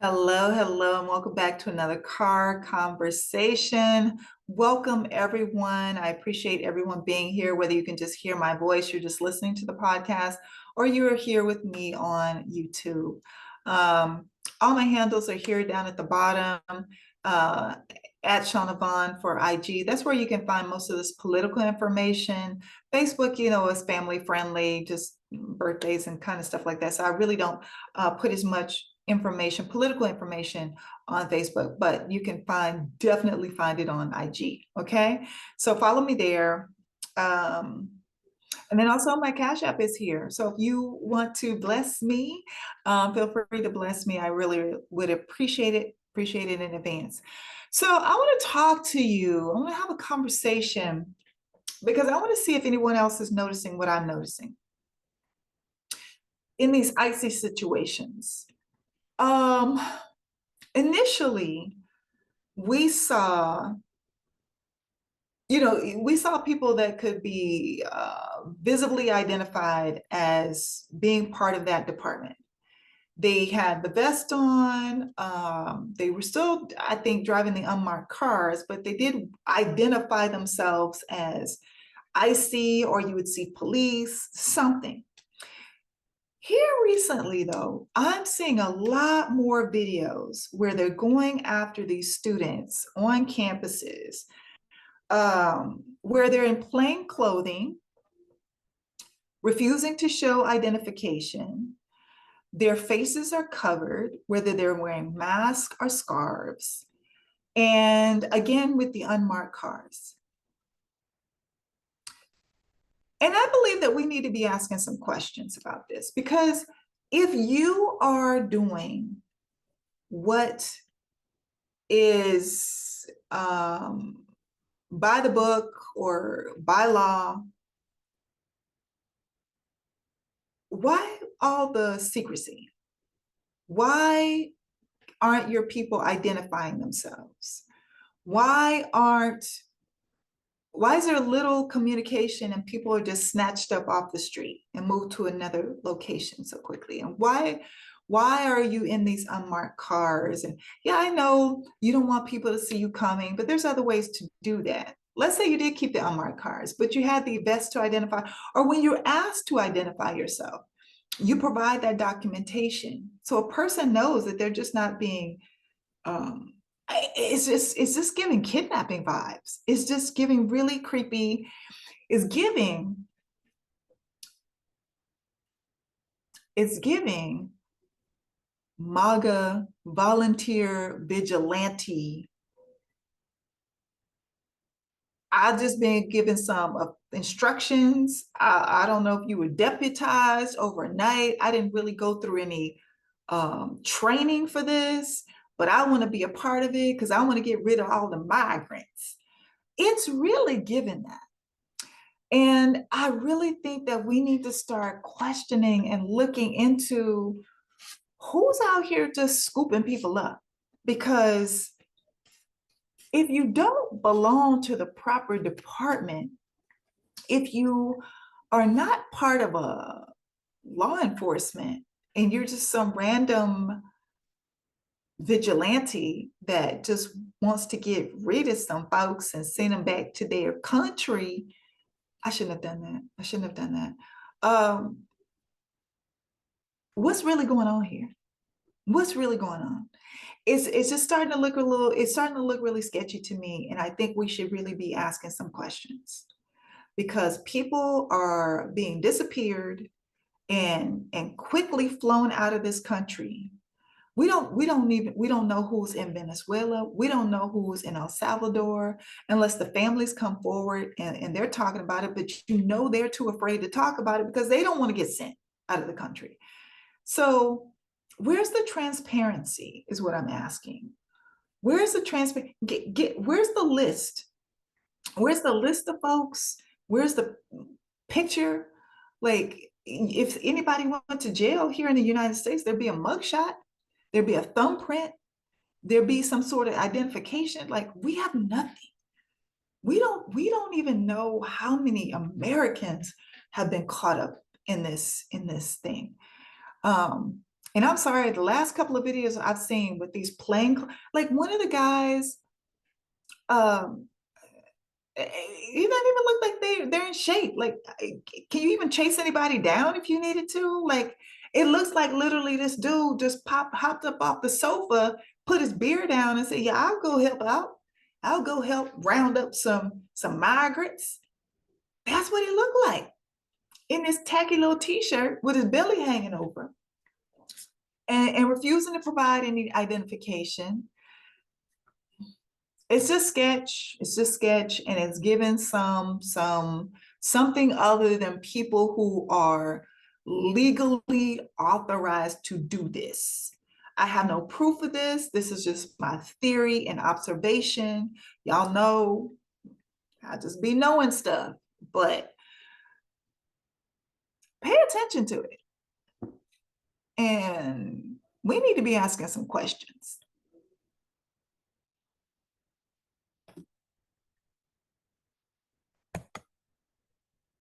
Hello, hello, and welcome back to another car conversation. Welcome, everyone. I appreciate everyone being here, whether you can just hear my voice, you're just listening to the podcast, or you are here with me on YouTube. Um, all my handles are here down at the bottom, uh, at Shanavonn for IG. That's where you can find most of this political information. Facebook, is family friendly, just birthdays and kind of stuff like that. So I really don't put as much information, political information on Facebook, but you can definitely find it on IG. Okay. So follow me there. Um, and then also my Cash App is here. So if you want to bless me, feel free to bless me. I really would appreciate it in advance. So I want to talk to you. I want to have a conversation because I want to see if anyone else is noticing what I'm noticing in these icy situations. Um, Initially, we saw, we saw people that could be visibly identified as being part of that department. They had the vest on. They were still, I think, driving the unmarked cars, but they did identify themselves as IC, or you would see police, something. Here recently, though, I'm seeing a lot more videos where they're going after these students on campuses, where they're in plain clothing, refusing to show identification. Their faces are covered, whether they're wearing masks or scarves, and again with the unmarked cars. And I believe that we need to be asking some questions about this, because if you are doing what is by the book or by law, why all the secrecy? Why aren't your people identifying themselves? Why is there little communication and people are just snatched up off the street and moved to another location so quickly? And why are you in these unmarked cars? And yeah, I know you don't want people to see you coming, but there's other ways to do that. Let's say you did keep the unmarked cars, but you had the vest to identify, or when you're asked to identify yourself, you provide that documentation. So a person knows that they're just not being, um, it's just giving kidnapping vibes. It's just giving really creepy, it's giving MAGA volunteer vigilante. I've just been given some instructions. I don't know if you were deputized overnight. I didn't really go through any training for this, but I want to be a part of it because I want to get rid of all the migrants. It's really given that. And I really think that we need to start questioning and looking into who's out here just scooping people up. Because if you don't belong to the proper department, if you are not part of a law enforcement and you're just some random vigilante that just wants to get rid of some folks and send them back to their country, I shouldn't have done that. I shouldn't have done that. What's really going on here? What's really going on? It's just starting to look it's starting to look really sketchy to me. And I think we should really be asking some questions, because people are being disappeared and quickly flown out of this country. We don't know who's in Venezuela. We don't know who's in El Salvador unless the families come forward and they're talking about it, but they're too afraid to talk about it because they don't want to get sent out of the country. So where's the transparency is what I'm asking. Where's the transparency? Where's the list? Where's the list of folks? Where's the picture? Like, if anybody went to jail here in the United States, there'd be a mugshot, there'd be a thumbprint, there'd be some sort of identification. Like, we have nothing. We don't even know how many Americans have been caught up in this thing. And I'm sorry, the last couple of videos I've seen with these like one of the guys, um, he doesn't even look like they're in shape. Like, can you even chase anybody down if you needed to? Like, it looks like literally this dude just hopped up off the sofa, put his beer down, and said, "Yeah, I'll go help out. I'll go help round up some migrants." That's what he looked like in this tacky little t-shirt with his belly hanging over, and refusing to provide any identification. It's just sketch. It's just sketch, and it's given something other than people who are legally authorized to do this. I have no proof of this. This is just my theory and observation. Y'all know I just be knowing stuff, but pay attention to it. And we need to be asking some questions.